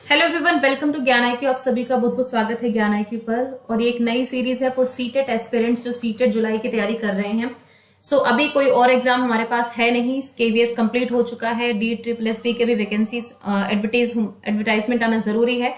Hello everyone, welcome to ज्ञान IQ. आप सभी का बहुत बहुत स्वागत है ज्ञान आईक्यू पर। और ये एक नई सीरीज है फॉर सीटेट एस्पिरेंट्स जो सीटेट जुलाई की तैयारी कर रहे हैं। अभी कोई और एग्जाम हमारे पास है नहीं, केवीएस कंप्लीट हो चुका है, DSSP के भी वैकेंसीज एडवर्टाइजमेंट आना जरूरी है।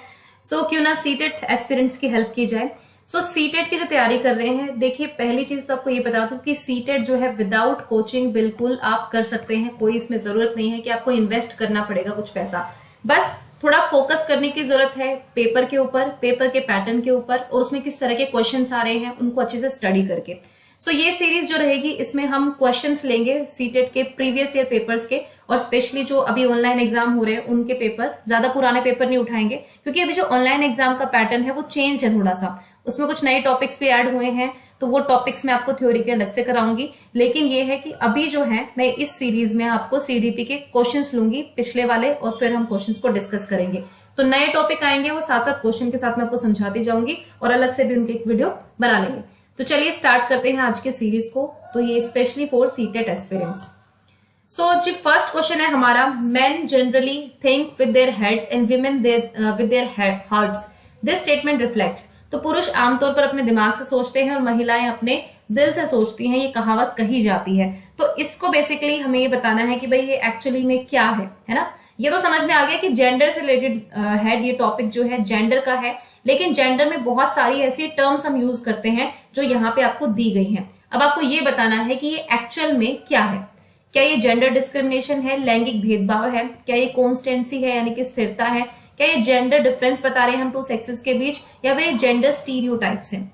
क्यों ना सीटेट एस्पिरेंट्स की हेल्प की जाए। सीटेट की जो तैयारी कर रहे हैं, देखिए पहली चीज तो आपको ये बता दूं कि सीटेट जो है विदाउट कोचिंग बिल्कुल आप कर सकते हैं। कोई इसमें जरूरत नहीं है कि आपको इन्वेस्ट करना पड़ेगा कुछ पैसा, बस थोड़ा फोकस करने की जरूरत है पेपर के ऊपर, पेपर के पैटर्न के ऊपर और उसमें किस तरह के क्वेश्चंस आ रहे हैं उनको अच्छे से स्टडी करके। ये सीरीज जो रहेगी इसमें हम क्वेश्चंस लेंगे सीटेट के प्रीवियस ईयर पेपर्स के, और स्पेशली जो अभी ऑनलाइन एग्जाम हो रहे हैं उनके पेपर, ज्यादा पुराने पेपर नहीं उठाएंगे क्योंकि अभी जो ऑनलाइन एग्जाम का पैटर्न है वो चेंज है थोड़ा सा, उसमें कुछ नए टॉपिक्स भी ऐड हुए हैं, तो वो टॉपिक्स मैं आपको थ्योरी के अलग से कराऊंगी। लेकिन ये है कि अभी जो है मैं इस सीरीज में आपको सीडीपी के क्वेश्चंस लूंगी पिछले वाले, और फिर हम क्वेश्चंस को डिस्कस करेंगे। तो नए टॉपिक आएंगे वो साथ साथ क्वेश्चन के साथ मैं आपको समझाती जाऊंगी और अलग से भी उनकी एक वीडियो बना लेंगे। तो चलिए स्टार्ट करते हैं आज के सीरीज को। तो ये स्पेशली फॉर सीटेट एस्पिरेंट्स। जो फर्स्ट क्वेश्चन है हमारा, main generally think with their heads and women with their hearts, this statement reflects. तो पुरुष आमतौर पर अपने दिमाग से सोचते हैं और महिलाएं अपने दिल से सोचती हैं, ये कहावत कही जाती है। तो इसको बेसिकली हमें ये बताना है कि भाई ये एक्चुअली में क्या है ना। ये तो समझ में आ गया कि जेंडर से रिलेटेड है, ये टॉपिक जो है जेंडर का है, लेकिन जेंडर में बहुत सारी ऐसी टर्म्स हम यूज करते हैं जो यहाँ पे आपको दी गई हैं। अब आपको ये बताना है कि ये एक्चुअल में क्या है। क्या ये जेंडर डिस्क्रिमिनेशन है, लैंगिक भेदभाव है, क्या ये कॉन्स्टेंसी है यानी कि स्थिरता है, क्या ये जेंडर डिफरेंस बता रहे हैं हम टू सेक्सेस के बीच, या फिर जेंडर स्टीरियोटाइप्स हैं।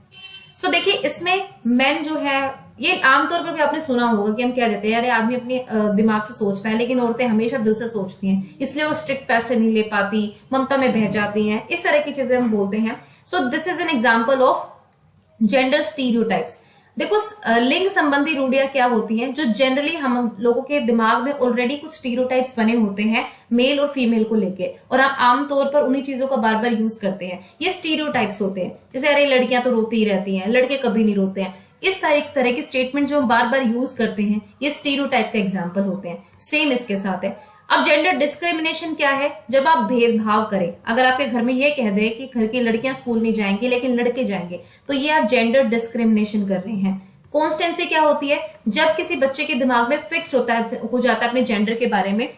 देखिए इसमें मेन जो है, ये आमतौर पर भी आपने सुना होगा कि हम क्या देते हैं, अरे आदमी अपने दिमाग से सोचता है, लेकिन औरतें हमेशा दिल से सोचती हैं, इसलिए वो स्ट्रिक्ट टेस्ट नहीं ले पाती, ममता में बह जाती हैं, इस तरह की चीजें हम बोलते हैं। This is an example of gender stereotypes. देखो लिंग संबंधी रूढ़ियां क्या होती हैं, जो जनरली हम लोगों के दिमाग में ऑलरेडी कुछ स्टीरियोटाइप्स बने होते हैं मेल और फीमेल को लेके, और हम आमतौर पर उन्हीं चीजों का बार बार यूज करते हैं। ये स्टीरियोटाइप्स होते हैं, जैसे अरे लड़कियां तो रोती ही रहती हैं, लड़के कभी नहीं रोते हैं। इस तरह के स्टेटमेंट जो हम बार बार यूज करते हैं, ये स्टीरियोटाइप का एग्जाम्पल होते हैं। सेम इसके साथ है। अब जेंडर डिस्क्रिमिनेशन क्या है, जब आप भेदभाव करें, अगर आपके घर में ये कह दे कि घर की लड़कियां स्कूल नहीं जाएंगी लेकिन लड़के जाएंगे, तो ये आप जेंडर डिस्क्रिमिनेशन कर रहे हैं। कॉन्स्टेंसी क्या होती है, जब किसी बच्चे के दिमाग में फिक्स हो जाता है अपने जेंडर के बारे में।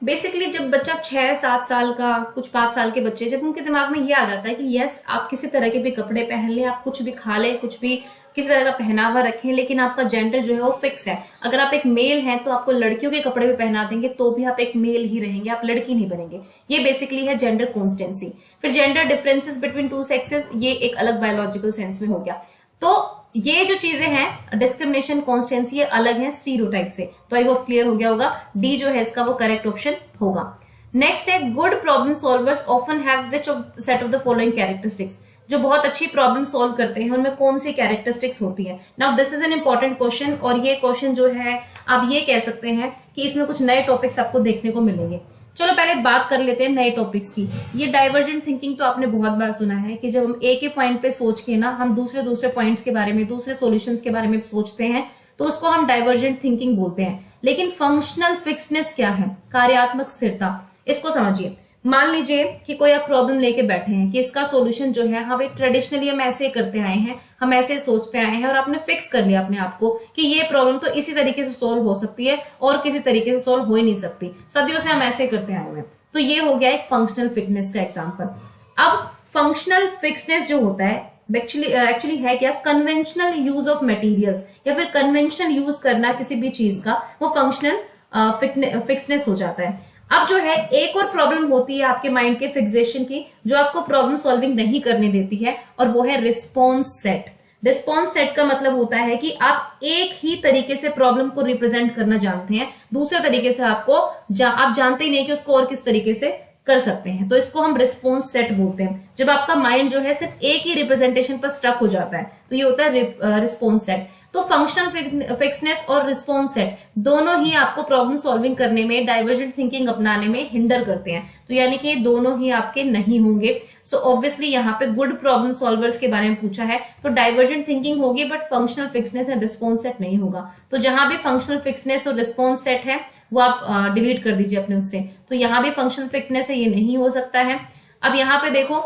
बेसिकली जब बच्चा 6-7 साल का, कुछ 5 साल के बच्चे, जब उनके दिमाग में ये आ जाता है कि यस आप किसी तरह के भी कपड़े पहन लें, आप कुछ भी खा लें, कुछ भी किसी तरह का पहनावा रखें, लेकिन आपका जेंडर जो है वो फिक्स है। अगर आप एक मेल हैं तो आपको लड़कियों के कपड़े भी पहना देंगे तो भी आप एक मेल ही रहेंगे, आप लड़की नहीं बनेंगे। ये बेसिकली है जेंडर कॉन्स्टेंसी। फिर gender differences between two sexes, ये एक अलग बायोलॉजिकल सेंस में हो गया। तो ये जो चीजें हैं डिस्क्रिमिनेशन, कॉन्स्टेंसी, ये अलग है स्टीरियोटाइप से। तो आई होप क्लियर हो गया होगा। डी जो है इसका वो करेक्ट ऑप्शन होगा। नेक्स्ट है, good problem solvers often have which of set of the following characteristics. जो बहुत अच्छी प्रॉब्लम सॉल्व करते हैं उनमें कौन सी कैरेक्टरिस्टिक्स होती है। Now this is an important question, और ये क्वेश्चन जो है आप ये कह सकते हैं कि इसमें कुछ नए टॉपिक्स आपको देखने को मिलेंगे। चलो पहले बात कर लेते हैं नए टॉपिक्स की। ये डाइवर्जेंट थिंकिंग तो आपने बहुत बार सुना है कि जब हम एक ही पॉइंट पे सोच के ना हम दूसरे पॉइंट्स के बारे में, दूसरे सॉल्यूशंस के बारे में सोचते हैं, तो उसको हम डाइवर्जेंट थिंकिंग बोलते हैं। लेकिन फंक्शनल फिक्सनेस क्या है, कार्यात्मक स्थिरता, इसको समझिए। मान लीजिए कि कोई आप प्रॉब्लम लेके बैठे हैं कि इसका सॉल्यूशन जो है, हाँ भाई ट्रेडिशनली हम ऐसे करते आए हैं, हम ऐसे सोचते आए हैं, और आपने फिक्स कर लिया अपने आप को कि ये प्रॉब्लम तो इसी तरीके से सॉल्व हो सकती है और किसी तरीके से सॉल्व हो ही नहीं सकती, सदियों से हम ऐसे करते आए हैं। तो ये हो गया एक फंक्शनल फिटनेस का एग्जाम्पल। अब फंक्शनल फिक्सनेस जो होता है एक्चुअली है क्या, कन्वेंशनल यूज ऑफ मटेरियल्स, या फिर कन्वेंशनल यूज करना किसी भी चीज का, वो फंक्शनल फिक्सनेस हो जाता है। अब जो है एक और प्रॉब्लम होती है आपके माइंड के फिक्सेशन की, जो आपको प्रॉब्लम सॉल्विंग नहीं करने देती है, और वो है रिस्पॉन्स सेट। रिस्पॉन्स सेट का मतलब होता है कि आप एक ही तरीके से प्रॉब्लम को रिप्रेजेंट करना जानते हैं, दूसरे तरीके से आप जानते ही नहीं कि उसको और किस तरीके से कर सकते हैं। तो इसको हम रिस्पॉन्स सेट बोलते हैं। जब आपका माइंड जो है सिर्फ एक ही रिप्रेजेंटेशन पर स्टक हो जाता है, तो ये होता है रिस्पॉन्स सेट। तो फंक्शनल फिक्सनेस और रिस्पॉन्स सेट दोनों ही आपको प्रॉब्लम सॉल्विंग करने में, डाइवर्जेंट थिंकिंग अपनाने में हिंडर करते हैं, तो यानी कि दोनों ही आपके नहीं होंगे। सो ऑब्वियसली यहाँ पे गुड प्रॉब्लम सॉल्वर्स के बारे में पूछा है, तो डाइवर्जेंट थिंकिंग होगी but functional fixedness and response set नहीं होगा। तो जहां भी फंक्शनल फिक्सनेस और रिस्पॉन्स सेट है वो आप डिलीट कर दीजिए अपने उससे। तो यहाँ भी फंक्शनल फिक्सनेस है, ये नहीं हो सकता है। अब यहाँ पे देखो,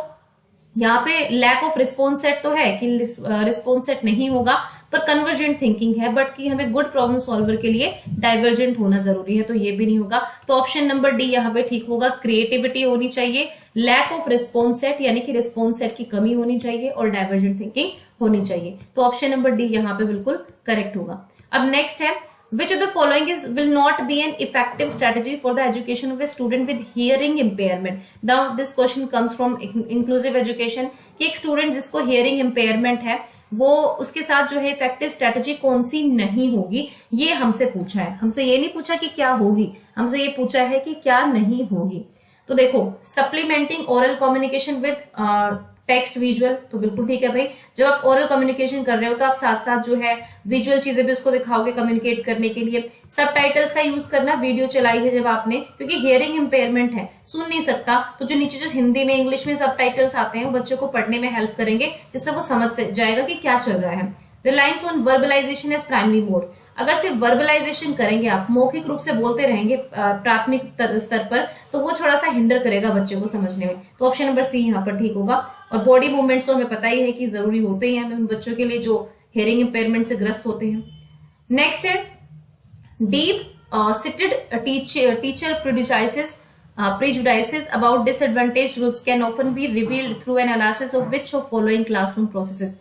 यहाँ पे लैक ऑफ रिस्पॉन्स सेट तो है कि रिस्पॉन्स सेट नहीं होगा, पर कन्वर्जेंट थिंकिंग है, बट कि हमें गुड प्रॉब्लम सॉल्वर के लिए डाइवर्जेंट होना जरूरी है, तो ये भी नहीं होगा। तो ऑप्शन नंबर डी यहाँ पे ठीक होगा। क्रिएटिविटी होनी चाहिए, लैक ऑफ रिस्पॉन्स सेट यानी कि रिस्पॉन्स सेट की कमी होनी चाहिए, और डाइवर्जेंट थिंकिंग होनी चाहिए। तो ऑप्शन नंबर डी यहाँ पे बिल्कुल करेक्ट होगा। अब नेक्स्ट है, which of the following will not be an effective strategy for the education of a student with hearing impairment? Now this question comes from inclusive education कि एक student जिसको hearing impairment है वो उसके साथ जो है इफेक्टिव स्ट्रेटजी कौन सी नहीं होगी, ये हमसे पूछा है। हमसे ये नहीं पूछा कि क्या होगी, हमसे ये पूछा है कि क्या नहीं होगी। तो देखो, supplementing oral communication with text visual, तो बिल्कुल ठीक है भाई। जब आप ओरल कम्युनिकेशन कर रहे हो तो आप साथ साथ जो है विजुअल चीजें भी उसको दिखाओगे कम्युनिकेट करने के लिए। सबटाइटल्स का यूज करना, वीडियो चलाई है जब आपने, क्योंकि हियरिंग इम्पेयरमेंट है, सुन नहीं सकता, तो जो नीचे जो हिंदी में इंग्लिश में सबटाइटल्स आते हैं वो बच्चों को पढ़ने में हेल्प करेंगे, जिससे वो समझ जाएगा कि क्या चल रहा है। Reliance on verbalization as primary mode, अगर सिर्फ वर्बलाइजेशन करेंगे आप, मौखिक रूप से बोलते रहेंगे प्राथमिक स्तर पर, तो वो थोड़ा सा हिंडर करेगा बच्चे को समझने में। तो ऑप्शन नंबर सी यहाँ पर ठीक होगा। और बॉडी मूवमेंट्स तो हमें पता ही है कि जरूरी होते ही हैं बच्चों के लिए जो हियरिंग इम्पेयरमेंट से ग्रस्त होते हैं। नेक्स्ट है, deep seated teacher prejudices about disadvantaged groups can often be revealed through an analysis of which of following classroom processes?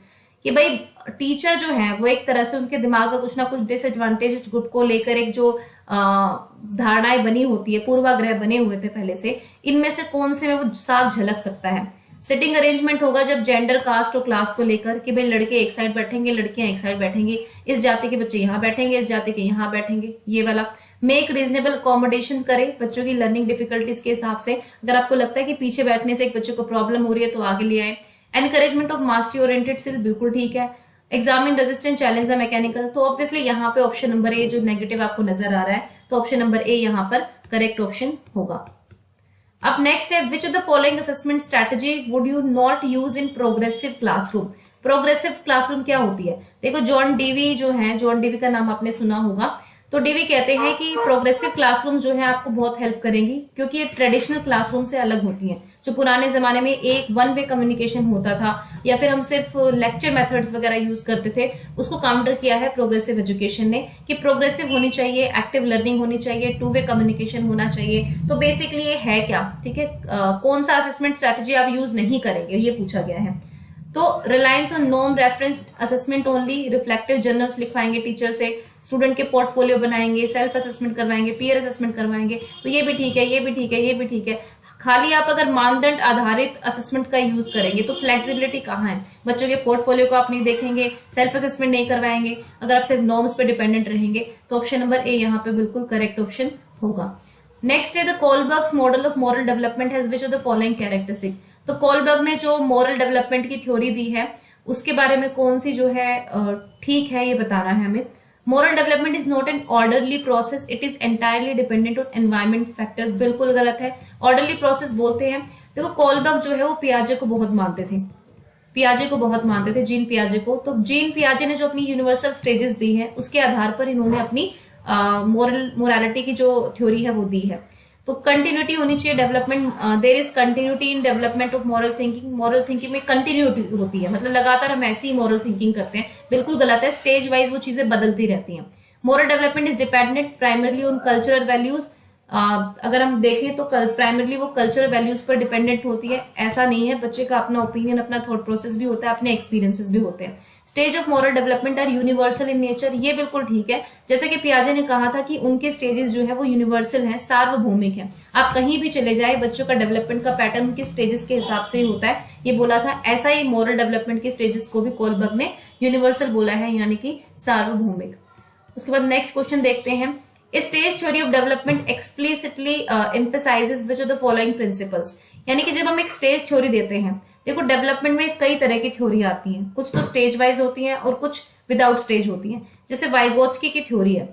कि भाई टीचर जो है वो एक तरह से उनके दिमाग में कुछ ना कुछ डिसएडवांटेज ग्रुप को लेकर एक जो धारणाएं बनी होती है, पूर्वाग्रह बने हुए थे पहले से, इनमें से कौन से में वो साफ झलक सकता है। सिटिंग अरेंजमेंट होगा जब जेंडर, कास्ट और क्लास को लेकर कि भाई लड़के एक साइड बैठेंगे, लड़कियां एक साइड बैठेंगी, इस जाति के बच्चे यहाँ बैठेंगे, इस जाति के यहाँ बैठेंगे, ये वाला। मेक रीजनेबल अकोमोडेशन करे बच्चों की लर्निंग डिफिकल्टीज के हिसाब से, अगर आपको लगता है कि पीछे बैठने से एक बच्चे को प्रॉब्लम हो रही है तो आगे ले आए। Encouragement of mastery oriented skill, बिल्कुल ठीक है। Examine resistant challenge the mechanical, तो ऑब्वियसली यहाँ पे ऑप्शन नंबर ए जो नेगेटिव आपको नजर आ रहा है, तो ऑप्शन नंबर ए यहाँ पर करेक्ट ऑप्शन होगा। अब नेक्स्ट है, which of the following assessment strategy would you not use in progressive classroom? Progressive classroom क्या होती है? देखो, जॉन डीवी जो है, जॉन डीवी का नाम आपने सुना होगा, तो डीवी कहते हैं कि प्रोग्रेसिव क्लासरूम जो है आपको बहुत हेल्प करेंगी, क्योंकि ये ट्रेडिशनल क्लासरूम से अलग होती हैं। जो पुराने जमाने में एक वन वे कम्युनिकेशन होता था, या फिर हम सिर्फ लेक्चर मेथड्स वगैरह यूज करते थे, उसको काउंटर किया है प्रोग्रेसिव एजुकेशन ने कि प्रोग्रेसिव होनी चाहिए, एक्टिव लर्निंग होनी चाहिए, टू वे कम्युनिकेशन होना चाहिए। तो बेसिकली ये है क्या, ठीक है, कौन सा असेसमेंट स्ट्रेटेजी आप यूज नहीं करेंगे, ये पूछा गया है। तो reliance on norm referenced assessment only, reflective journals लिखवाएंगे टीचर से, स्टूडेंट के पोर्टफोलियो बनाएंगे, सेल्फ असेसमेंट करवाएंगे, पीयर असेसमेंट करवाएंगे, तो ये भी ठीक है, ये भी ठीक है, ये भी ठीक है। खाली आप अगर मानदंड आधारित असेसमेंट का यूज करेंगे तो फ्लेक्सिबिलिटी कहाँ है? बच्चों के पोर्टफोलियो को आप नहीं देखेंगे, सेल्फ असेसमेंट नहीं करवाएंगे, अगर आप सिर्फ नॉर्म्स पे डिपेंडेंट रहेंगे, तो ऑप्शन नंबर ए यहाँ पे बिल्कुल करेक्ट ऑप्शन होगा। नेक्स्ट है, the Kohlberg's model of moral development has which of the following characteristic? तो कोलबर्ग ने जो मॉरल डेवलपमेंट की थ्योरी दी है उसके बारे में कौन सी जो है ठीक है, ये बताना है हमें। Moral development is not an orderly process, it is entirely dependent on environment factor, बिल्कुल गलत है। ऑर्डरली प्रोसेस बोलते हैं, देखो कोलबर्ग जो है वो पियाजे को बहुत मानते थे, पियाजे को बहुत मानते थे, जीन पियाजे को। तो जीन पियाजे ने जो अपनी यूनिवर्सल स्टेजेस दी है उसके आधार पर इन्होंने अपनी मोरालिटी की जो थ्योरी है वो दी है। तो कंटिन्यूटी होनी चाहिए development, there is continuity in development of moral thinking. Moral thinking में कंटिन्यूटी होती है, मतलब लगातार हम ऐसी ही मॉरल थिंकिंग करते हैं, बिल्कुल गलत है। स्टेज वाइज वो चीजें बदलती रहती हैं। Moral development is dependent primarily on cultural values, अगर हम देखें तो प्राइमरली वो कल्चरल वैल्यूज पर डिपेंडेंट होती है। ऐसा नहीं है, बच्चे का अपना ओपिनियन, अपना थॉट प्रोसेस भी होता है, अपने एक्सपीरियंसेस भी होते हैं। Stage of moral development are universal in nature, ये बिल्कुल ठीक है। जैसे कि पियाजे ने कहा था कि उनके स्टेजेस जो है वो यूनिवर्सल हैं, सार्वभौमिक है। आप कहीं भी चले जाए, बच्चों का डेवलपमेंट का पैटर्न उनके स्टेजेस के हिसाब से ही होता है, ये बोला था। ऐसा ही मॉरल डेवलपमेंट के स्टेजेस को भी कोलबर्ग ने यूनिवर्सल बोला है, यानी कि सार्वभौमिक। उसके बाद नेक्स्ट क्वेश्चन देखते हैं। Stage theory of development explicitly emphasises which of the following principles, यानी कि जब हम एक स्टेज थ्योरी देते हैं देखो डेवलपमेंट में कई तरह की थ्योरी आती हैं, कुछ तो स्टेज वाइज होती हैं और कुछ विदाउट स्टेज होती हैं। जैसे वाइगोत्स्की की थ्योरी है,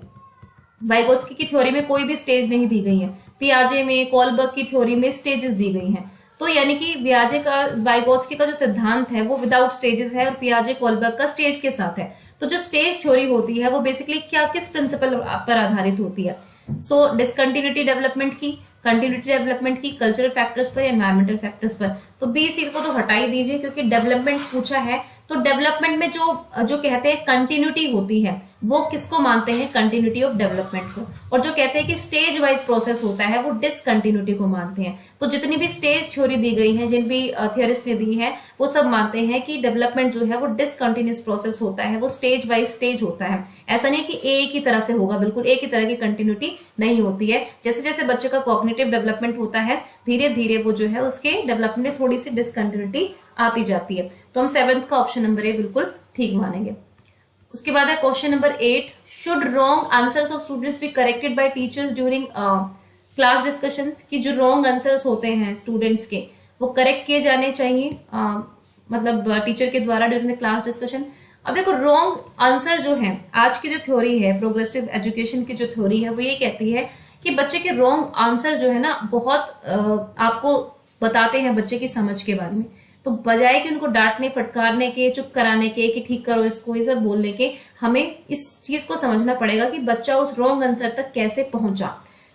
वाइगोत्स्की की थ्योरी में कोई भी स्टेज नहीं दी गई है। पियाजे में, कोलबर्ग की थ्योरी में स्टेजेस दी गई हैं। तो यानी कि वाइगोत्स्की का जो सिद्धांत है वो विदाउट स्टेजेस है और पियाजे कोलबर्ग का स्टेज के साथ है। तो जो स्टेज थ्योरी होती है वो बेसिकली क्या किस प्रिंसिपल पर आधारित होती है? सो डिसकंटिन्यूटी डेवलपमेंट की, कंटिन्यूटी डेवलपमेंट की, कल्चरल फैक्टर्स पर, एनवायरमेंटल फैक्टर्स पर। तो बी सी को तो हटा ही दीजिए क्योंकि डेवलपमेंट पूछा है। तो डेवलपमेंट में जो कहते हैं कंटिन्यूटी होती है वो किसको मानते हैं? कंटिन्यूटी ऑफ डेवलपमेंट को। और जो कहते हैं कि स्टेज वाइज प्रोसेस होता है वो डिसकंटिन्यूटी को मानते हैं। तो जितनी भी स्टेज थ्योरी दी गई है, जिन भी थियरिस्ट ने दी है, वो सब मानते हैं कि डेवलपमेंट जो है वो डिसकंटिन्यूस प्रोसेस होता है, वो स्टेज वाइज स्टेज होता है। ऐसा नहीं कि एक ही तरह से होगा, बिल्कुल एक ही तरह की कंटिन्यूटी नहीं होती है। जैसे जैसे बच्चे का कॉग्निटिव डेवलपमेंट होता है धीरे धीरे वो जो है उसके डेवलपमेंट में थोड़ी सी डिसकंटिन्यूटी आती जाती है। तो हम 7th का ऑप्शन नंबर ए बिल्कुल ठीक मानेंगे। उसके बाद है question number 8, should wrong answers of students be corrected bye teachers during class discussions? कि जो रॉन्ग आंसर्स होते हैं स्टूडेंट्स के वो करेक्ट किए जाने चाहिए मतलब टीचर के द्वारा ड्यूरिंग द क्लास डिस्कशन। अब देखो रॉन्ग आंसर जो है, आज की जो थ्योरी है प्रोग्रेसिव एजुकेशन की जो थ्योरी है वो ये कहती है कि बच्चे के रॉन्ग आंसर जो है ना बहुत आपको बताते हैं बच्चे की समझ के बारे में। तो बजाय कि उनको डांटने, फटकारने के, चुप कराने के, कि ठीक करो इसको, ये सब बोलने के, हमें इस चीज को समझना पड़ेगा कि बच्चा उस रॉन्ग आंसर तक कैसे पहुंचा।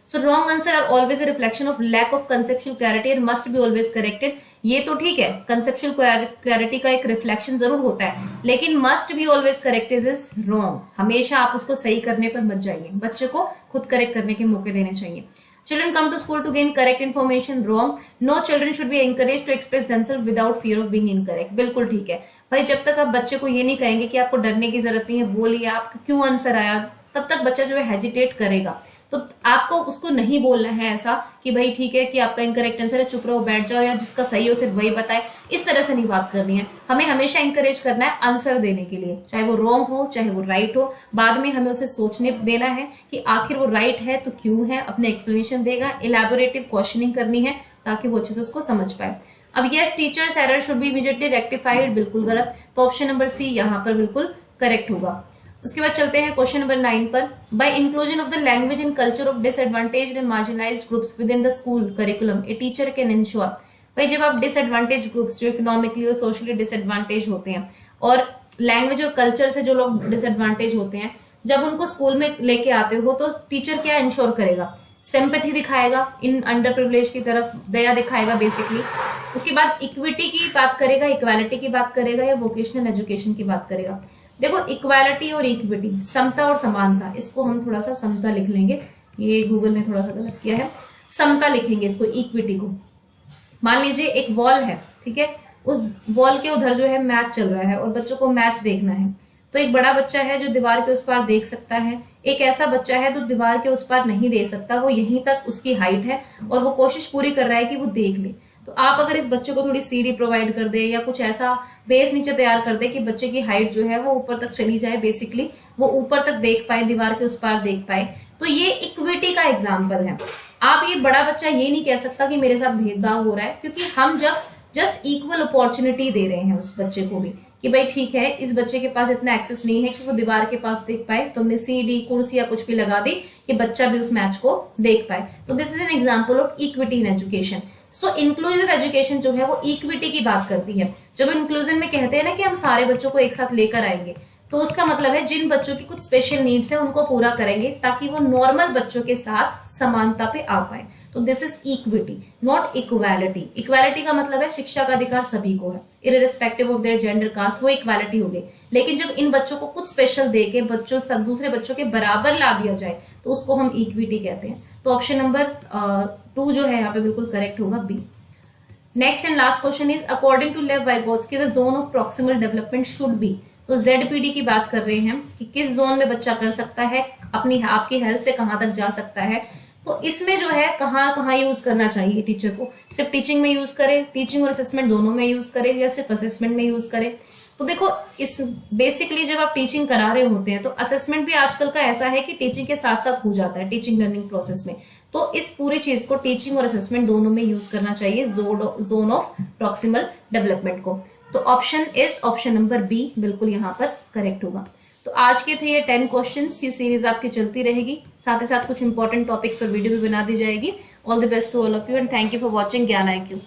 So wrong answer are always a reflection of lack of conceptual clarity and must be always corrected. ये तो ठीक है, कंसेप्चुअल क्लैरिटी का एक रिफ्लेक्शन जरूर होता है, लेकिन must be always corrected is wrong. हमेशा आप उसको सही करने पर मत जाइए, बच्चे को खुद करेक्ट करने के मौके देने चाहिए। Children come to school to gain correct information. Wrong. No children should be encouraged to express themselves without fear of being incorrect. बिल्कुल ठीक है भाई, जब तक आप बच्चे को ये नहीं कहेंगे कि आपको डरने की जरूरत नहीं है, बोलिए आपका क्यों आंसर आया, तब तक बच्चा जो है हेजिटेट करेगा। तो आपको उसको नहीं बोलना है ऐसा कि भाई ठीक है कि आपका इनकरेक्ट आंसर है, चुप रहो, बैठ जाओ, या जिसका सही हो सिर्फ वही बताए। इस तरह से नहीं बात करनी है, हमें हमेशा इंकरेज करना है आंसर देने के लिए, चाहे वो रॉन्ग हो चाहे वो राइट हो। बाद में हमें उसे सोचने देना है कि आखिर वो राइट है तो क्यों है, अपने एक्सप्लेनेशन देगा, इलेबोरेटिव क्वेश्चनिंग करनी है ताकि वो अच्छे से उसको समझ पाए। अब yes teachers error should be immediately rectified, बिल्कुल गलत। तो ऑप्शन नंबर सी यहाँ पर बिल्कुल करेक्ट होगा। उसके बाद चलते हैं क्वेश्चन नंबर 9 पर। By inclusion of the language and culture of disadvantaged and marginalised groups within the school curriculum a teacher can ensure. भाई जब आप डिसएडवांटेज ग्रुप्स जो इकोनॉमिकली और सोशली डिसएडवांटेज होते हैं और लैंग्वेज और कल्चर से जो लोग डिसएडवांटेज होते हैं, जब उनको स्कूल में लेके आते हो तो टीचर क्या इंश्योर करेगा? सिंपैथी दिखाएगा, इन अंडर प्रिविलेज की तरफ दया दिखाएगा बेसिकली। उसके बाद इक्विटी की बात करेगा, इक्वालिटी की बात करेगा, या वोकेशनल एजुकेशन की बात करेगा। देखो इक्वालिटी और इक्विटी, समता और समानता, इसको हम थोड़ा सा समता लिख लेंगे, ये गूगल ने थोड़ा सा गलत किया है, समता लिखेंगे इसको, इक्विटी को। मान लीजिए एक वॉल है, ठीक है, उस वॉल के उधर जो है मैच चल रहा है और बच्चों को मैच देखना है। तो एक बड़ा बच्चा है जो दीवार के उस पार देख सकता है, एक ऐसा बच्चा है जो दीवार के उस पार नहीं देख सकता, वो यहीं तक उसकी हाइट है और वो कोशिश पूरी कर रहा है कि वो देख ले। तो आप अगर इस बच्चे को थोड़ी सीढ़ी प्रोवाइड कर दे या कुछ ऐसा बेस नीचे तैयार कर दे कि बच्चे की हाइट जो है वो ऊपर तक चली जाए, बेसिकली वो ऊपर तक देख पाए, दीवार के उस पार देख पाए, तो ये इक्विटी का एग्जाम्पल है। आप ये बड़ा बच्चा ये नहीं कह सकता कि मेरे साथ भेदभाव हो रहा है, क्योंकि हम जब जस्ट इक्वल अपॉर्चुनिटी दे रहे हैं उस बच्चे को भी कि भाई ठीक है इस बच्चे के पास इतना एक्सेस नहीं है कि वो दीवार के पास देख पाए, तो हमने सीढ़ी, कुर्सी या कुछ भी लगा दी कि बच्चा भी उस मैच को देख पाए। तो this is an example of equity in education. So inclusive education जो है वो इक्विटी की बात करती है। जब इंक्लूजन में कहते हैं ना कि हम सारे बच्चों को एक साथ लेकर आएंगे, तो उसका मतलब है जिन बच्चों की कुछ स्पेशल नीड्स है उनको पूरा करेंगे ताकि वो नॉर्मल बच्चों के साथ समानता पे आ पाए। तो this is equity, not equality. Equality का मतलब है शिक्षा का अधिकार सभी को है, irrespective of their gender, caste, वो इक्वालिटी हो गई। लेकिन जब इन बच्चों को कुछ स्पेशल दे के बच्चों दूसरे बच्चों के बराबर ला दिया जाए तो उसको हम इक्विटी कहते हैं। तो ऑप्शन नंबर 2 जो है यहाँ पे बिल्कुल करेक्ट होगा, B. Next and last question is according to Lev Vygotsky the zone of proximal development should be. तो ZPD की बात कर रहे हैं कि किस जोन में बच्चा कर सकता है, अपनी आपकी हेल्प से कहाँ तक जा सकता है। तो इसमें जो है कहाँ यूज करना चाहिए टीचर को, सिर्फ टीचिंग में यूज करे, टीचिंग और असेसमेंट दोनों में यूज करे, या सिर्फ असेसमेंट में यूज करे। तो देखो इस बेसिकली जब आप टीचिंग करा रहे होते हैं तो असेसमेंट भी आजकल का ऐसा है कि टीचिंग के साथ साथ हो जाता है टीचिंग लर्निंग प्रोसेस में। तो इस पूरी चीज को टीचिंग और असेसमेंट दोनों में यूज करना चाहिए जोन ऑफ प्रॉक्सिमल डेवलपमेंट को। तो ऑप्शन नंबर बी बिल्कुल यहाँ पर करेक्ट होगा। तो आज के थे ये 10 क्वेश्चंस। ये सीरीज आपकी चलती रहेगी, साथ ही साथ कुछ इंपॉर्टेंट टॉपिक्स पर वीडियो भी बना दी जाएगी। All the best to all of you and thank you for watching Gyan IQ।